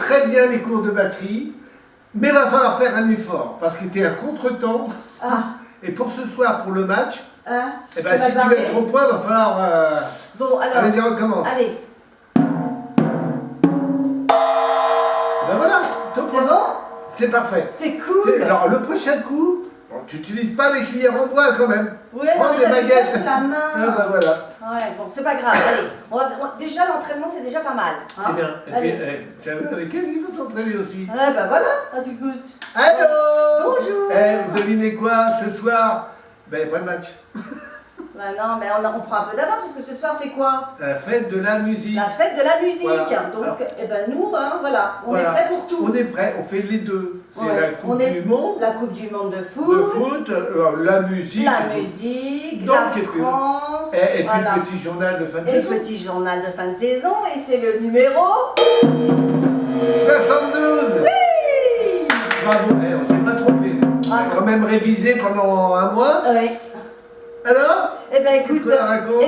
très bien les cours de batterie, mais il va falloir faire un effort, parce que tu es à contre-temps. Ah. Et pour ce soir, pour le match, Hein, eh ben, si tu veux être au point, il va falloir... Bon, alors... Allez-y, recommence. Allez. Ben voilà, ton C'est point. bon? C'est parfait. C'était cool. Alors, le prochain coup, bon, tu n'utilises pas les cuillères en bois quand même. Ouais, Prends non, mais des j'avais baguettes. ça sous la main. Ah ben voilà. Ouais, bon, c'est pas grave. Allez. Déjà, l'entraînement, c'est déjà pas mal. Hein. C'est bien. Et Allez. puis, tu savez avec elle, il faut s'entraîner aussi. Ouais, bah voilà. Ah, du coup. Allô. Bonjour. Vous devinez quoi, ce soir? Ben, pas de match. Bah non, mais on prend un peu d'avance parce que ce soir, c'est quoi? La fête de la musique. La fête de la musique. Voilà. Donc, Alors, eh ben nous, hein, voilà, on voilà. est prêts pour tout. On est prêts, on fait les deux. C'est Ouais. la Coupe On est- du Monde, La Coupe du Monde de foot. de foot, la musique. La et musique, Donc, la et puis- France, Et puis voilà. le petit journal de fin de Et le saison. petit journal de fin de saison, et c'est le numéro... 72. Oui. Bravo, on s'est pas trompé. On a Bravo. quand même révisé pendant un mois. Oui. Alors Eh ben Qu'est-ce écoute, qu'on raconte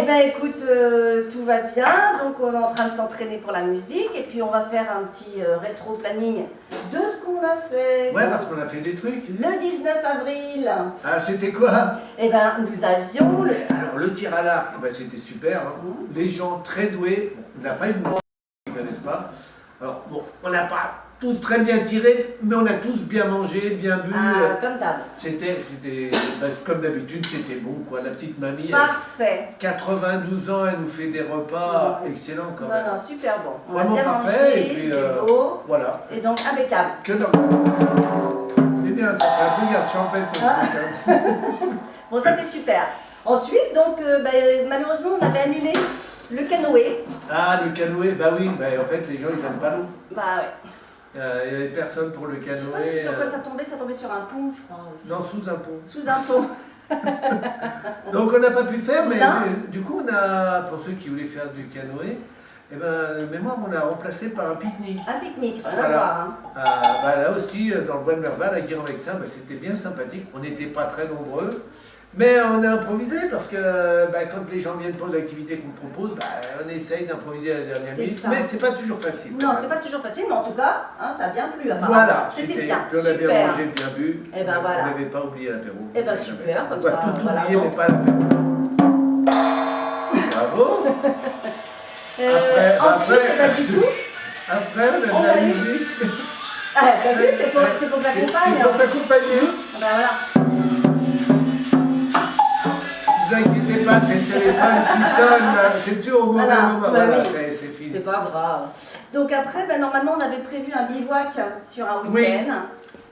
tout va bien, donc on est en train de s'entraîner pour la musique, et puis on va faire un petit rétro-planning de ce qu'on a fait. Ouais, parce qu'on a fait des trucs. Le 19 avril, Ah, c'était quoi? eh ben nous avions le... Alors, le tir à l'arc, ben, c'était super. Hein. Les gens très doués, on n'a pas une bande qui ne connaissent pas. Alors, bon, on n'a pas tous très bien tiré, mais on a tous bien mangé, bien bu. Ah, comme d'hab. C'était ben, comme d'habitude, c'était bon, quoi. La petite mamie, elle, Parfait. 92 ans, elle nous fait des repas Ouais. excellents quand Non, même. non, super bon. On a Vraiment bien parfait, mangé, et puis, c'est beau, Voilà. et donc impeccable. Que dans... C'est bien, ça fait un peu garde champêtre. Ah. Bon, ça c'est super. Ensuite, donc, malheureusement, on avait annulé le canoë. Ah, le canoë, bah oui, bah, en fait, les gens, ils n'aiment pas l'eau. Bah ouais. Il n'y avait personne pour le Je sais canoë. pas sur quoi ça tombait sur un pont, je crois aussi. Non, sous un pont. Sous un pont. Donc on n'a pas pu faire, mais Non. du coup, on a, pour ceux qui voulaient faire du canoë, eh ben, de mémoire, on l'a remplacé par un pique-nique. Un pique-nique, rien à Voilà. voir. Hein. Bah, là aussi, dans le bois de Merval, à Guérin-Vexin, bah, c'était bien sympathique. On n'était pas très nombreux, mais on a improvisé parce que bah, quand les gens viennent pas aux activités qu'on propose, bah, on essaye d'improviser à la dernière C'est minute, ça. mais c'est pas toujours facile. Non, c'est pas toujours facile, mais en tout cas, hein, ça a bien plu apparemment. Voilà, C'était bien, puis on a bien super. mangé, bien bu. Eh ben, voilà. On n'avait pas oublié l'apéro. Eh ben, super, comme On va ça, tout voilà, oublier, donc. mais pas l'apéro. Bravo. Ensuite, après- du coup, Après, on a de On la va- musique. ah, t'as vu, c'est pour que la C'est compagne. pour t'accompagner. Ah ben voilà. Ne vous inquiétez pas, c'est le téléphone qui sonne. C'est toujours au mauvais Voilà, moment. bah Voilà, oui. c'est fini. C'est pas grave. Donc après, normalement, on avait prévu un bivouac sur un Oui. week-end.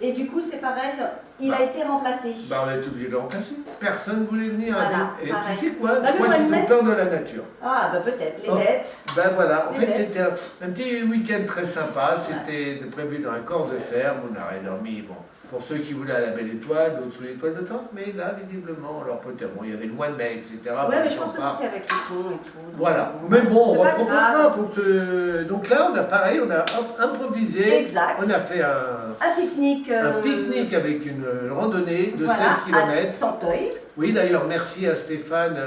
Et du coup, c'est pareil, il a été remplacé. Bah, on est obligé de le remplacer. Personne ne voulait venir. Voilà, hein. Et pareil. tu sais quoi? Bah, Je crois nous, on qu'ils ont aimait- peur de la nature. Ah, bah peut-être, les Oh. bêtes. Ben voilà, en Les fait bêtes. c'était un petit week-end très sympa, c'était prévu dans un corps de ferme, on aurait dormi, bon, pour ceux qui voulaient à la Belle Étoile, d'autres sous l'étoile de Tente, mais là visiblement, alors peut-être, bon, il y avait le mois de mai, etc. Ouais, bon, mais ils je pense sont que pas- c'était avec les ponts et tout. Voilà, mais bon, C'est on pas proposera grave. pour ce... Donc là, on a pareil, on a improvisé, Exact. on a fait Un pique-nique. un pique-nique avec une randonnée de voilà, 16 à km. Santeuil. Oui, d'ailleurs, merci à Stéphane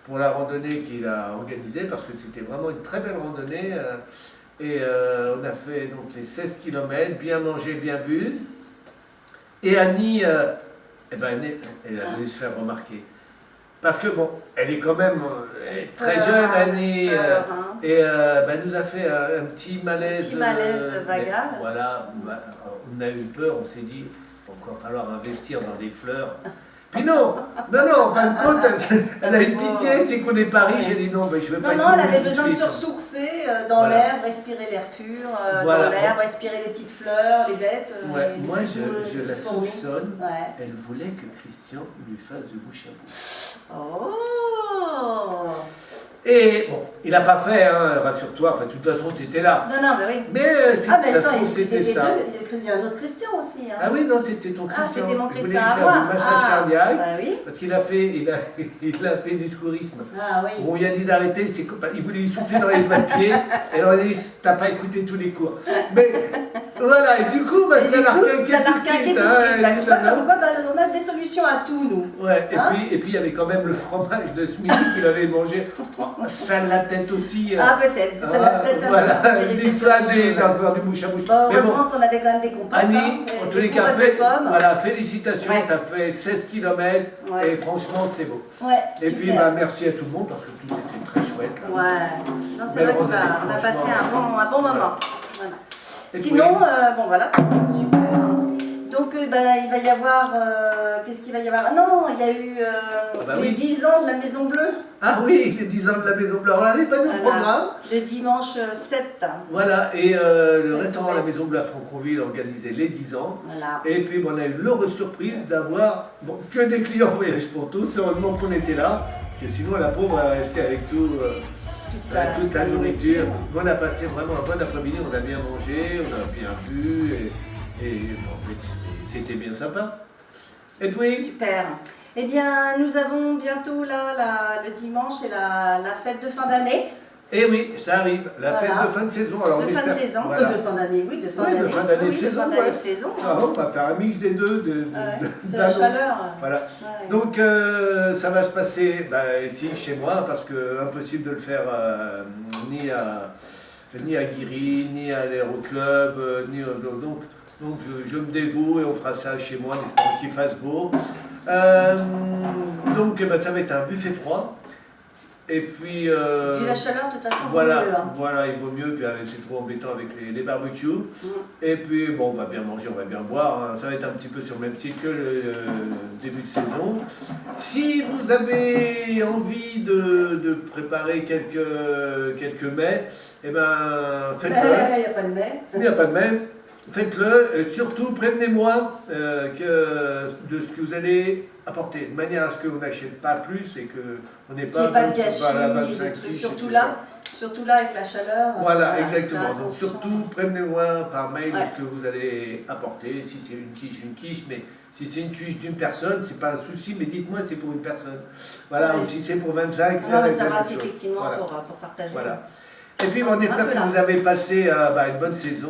pour la randonnée qu'il a organisée, parce que c'était vraiment une très belle randonnée. On a fait donc les 16 km, bien mangé, bien bu. Et Annie, eh ben, elle a voulu se faire remarquer. Parce que, bon, elle est quand même elle est très jeune, Annie. Hein. Et elle nous a fait un petit malaise. Petit malaise mais vagal. Voilà, on a eu peur, on s'est dit, il va encore falloir investir dans des fleurs. Puis non, en fin de compte, elle a eu pitié, c'est qu'on n'est pas riche, elle dit non, mais je veux pas Non, être non, elle nourrie avait tout de besoin de suite. se ressourcer dans Voilà. l'air, respirer l'air pur, Voilà. dans l'air, respirer les petites fleurs, les bêtes. Ouais, les moi, petits je la fourmis. soupçonne, Ouais. elle voulait que Christian lui fasse de bouche à bouche. Oh Et bon, il n'a pas fait, hein, rassure-toi, enfin, de toute façon, tu étais là. Non, non, mais oui. Mais Ah, mais ça se attends, trouve, c'était c'était ça. deux. Il y a un autre Christian aussi. Hein. Ah oui, non, c'était ton Ah, Christian. c'était mon Il voulait Christian lui à faire moi. du massage cardiaque, Bah oui. parce qu'il a fait du secourisme. Ah oui. Bon, il a dit d'arrêter, il voulait lui souffler dans les doigts de pied, et alors il a dit, t'as pas écouté tous les cours. Mais Voilà, et du coup, bah, Et ça du l'a coup, requinqué ça l'a tout de requinqué suite. tout de suite. Bah, tu vois évidemment. comme quoi, bah, on a des solutions à tout, nous. Ouais, Hein? et puis il y avait quand même le fromage de ce midi qu'il avait mangé. Ça l'a peut-être aussi. Ah, peut-être. Ça l'a peut-être un voilà, petit peu dissuadé d'avoir du bouche à bouche. Bon, Mais heureusement qu'on avait quand même des compotes. Annie, hein, en et tous des les cas, compotes de pommes. voilà, félicitations, Ouais. tu as fait 16 km Ouais. et franchement, c'est beau. Ouais, Et puis, super. bah, merci à tout le monde parce que tout était très chouette. Là. Ouais. Non, c'est Belle vrai qu'on randonnée, on a passé franchement. un bon moment. Voilà. Voilà. Et Sinon, puis- bon voilà, super. Donc bah, il va y avoir, qu'est-ce qu'il va y avoir? Ah non, il y a eu bah les oui. 10 ans de la Maison Bleue. Ah oui, les 10 ans de la Maison Bleue. On n'avait pas de Voilà. programme. Le dimanche 7. Voilà, et le C'est restaurant vrai. La Maison Bleue à Franconville organisait les 10 ans. Voilà. Et puis bon, on a eu l'heureuse surprise d'avoir que des clients voyage pour tous. Heureusement qu'on était là, parce que sinon la pauvre va rester avec tout, toute sa nourriture. On a passé vraiment un bon après-midi, on a bien mangé, on a bien bu, et bon, en fait c'était bien sympa. Et puis, Super. Eh bien, nous avons bientôt là, le dimanche, c'est la fête de fin d'année. eh oui, ça arrive, la Voilà. fête de fin de saison. Alors, De on fin de espère- saison, voilà. de fin d'année, oui, de fin Oui, d'année. de fin d'année Oui, de oui, saison, fin d'année ouais. de saison. Ah, on va faire un mix des deux, De la d'anneaux. chaleur. Voilà. Ouais. Donc ça va se passer ici chez moi parce que impossible de le faire ni à Guiry, ni à l'Aéroclub, ni donc je me dévoue et on fera ça chez moi, en espérant qu'il fasse beau. Donc ça va être un buffet froid. Et puis Vu la chaleur, de toute façon, voilà, mieux, hein. voilà, il vaut mieux, puis c'est trop embêtant avec les barbecues. Mm. Et puis, bon, on va bien manger, on va bien boire. Hein. Ça va être un petit peu sur le même style que le début de saison. Si vous avez envie de préparer quelques mets, eh ben, faites-le. Il n'y a pas de mai. Il n'y a pas de mets. Faites-le. Et surtout, prévenez-moi de ce que vous allez apporter, de manière à ce qu'on n'achète pas plus et qu'on n'ait Qu'il n'y pas, ait pas de comme sur la gâchis, 25 des trucs, quiches, surtout etc. là avec la chaleur. Voilà, exactement. faire Donc attention. surtout, prévenez-moi par mail de Ouais. ce que vous allez apporter. Si c'est une quiche, mais si c'est une quiche d'une personne, c'est pas un souci, mais dites-moi c'est pour une personne. Voilà, Ouais. ou si c'est pour 25, Non, faites mais la ça même va, chose. effectivement, Voilà. pour partager. Voilà. Et puis On on se espère voit que là. vous avez passé une bonne saison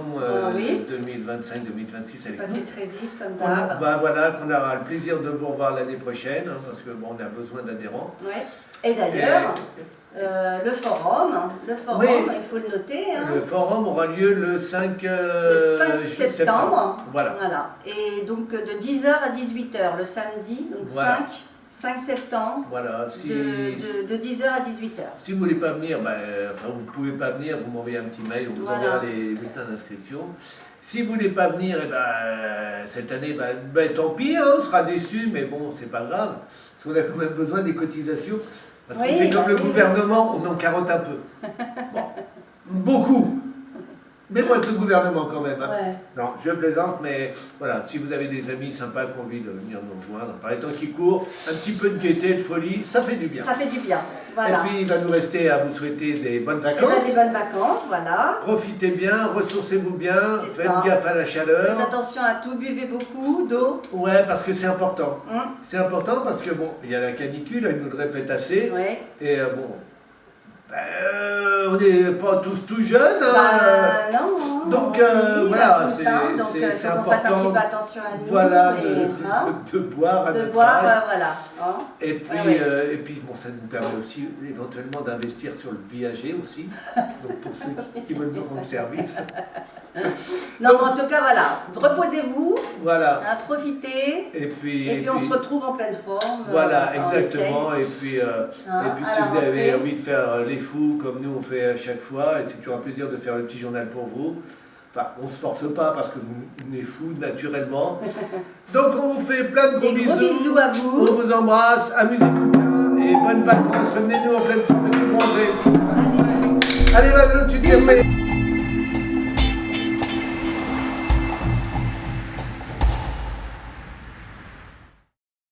Oui. 2025-2026 C'est avec passé nous. très vite, comme d'hab. Voilà, qu'on aura le plaisir de vous revoir l'année prochaine, hein, parce que bon, on a besoin d'adhérents. Ouais. Et d'ailleurs, le forum, Oui. il faut le noter. Hein. Le forum aura lieu le 5, Le 5 septembre. Voilà. Et donc de 10h à 18h le samedi, donc Voilà. 5 septembre, Voilà. de 10h à 18h. Si vous voulez pas venir, vous ne pouvez pas venir, vous m'envoyez un petit mail, on vous Voilà. enverra les bulletins d'inscription. Si vous voulez pas venir, cette année, tant pis, hein, on sera déçus, mais bon, c'est pas grave, parce qu'on a quand même besoin des cotisations. Parce qu'on Oui, fait comme le oui, gouvernement, on en carotte un peu. Bon. Beaucoup. Mais moins que le gouvernement quand même. Hein. Ouais. Non, je plaisante, mais voilà, si vous avez des amis sympas qui ont envie de venir nous rejoindre, par les temps qui courent, un petit peu de gaieté, de folie, ça fait du bien. Ça fait du bien. Voilà. Et puis il va nous rester à vous souhaiter des bonnes Eh ben, vacances. des bonnes vacances, voilà. Profitez bien, ressourcez-vous bien, C'est faites ça. gaffe à la Faites chaleur. attention à tout, buvez beaucoup d'eau. Ouais, parce que c'est important. Hein. C'est important parce que bon, il y a la canicule, elle nous le répète assez. Ouais. Et on n'est pas tous tout jeunes. Hein. Non. Donc, oui, voilà, tous, hein, donc c'est faut qu'on fasse un important. petit peu attention à nous. Voilà, et, hein, de boire à de notre boire, âge. voilà. Hein. Et puis, Ouais. bon, ça nous permet aussi éventuellement d'investir sur le viager aussi. Donc pour ceux qui veulent nous rendre service. Non, Donc, mais en tout cas, voilà. Reposez-vous, voilà. hein, profitez. Et puis, Et puis on se retrouve en pleine forme. Voilà, on exactement. essaye. Et puis, Hein, à si la vous avez rentrée. envie de faire les fous comme nous on fait à chaque fois, et c'est toujours un plaisir de faire le petit journal pour vous. Enfin, on ne se force pas parce que vous êtes fous naturellement. Donc on vous fait plein de gros Des gros bisous à vous. On vous embrasse, amusez-vous bien et bonnes vacances. Revenez-nous en pleine forme et tout bronzé. Allez, vas-y, tu te fais.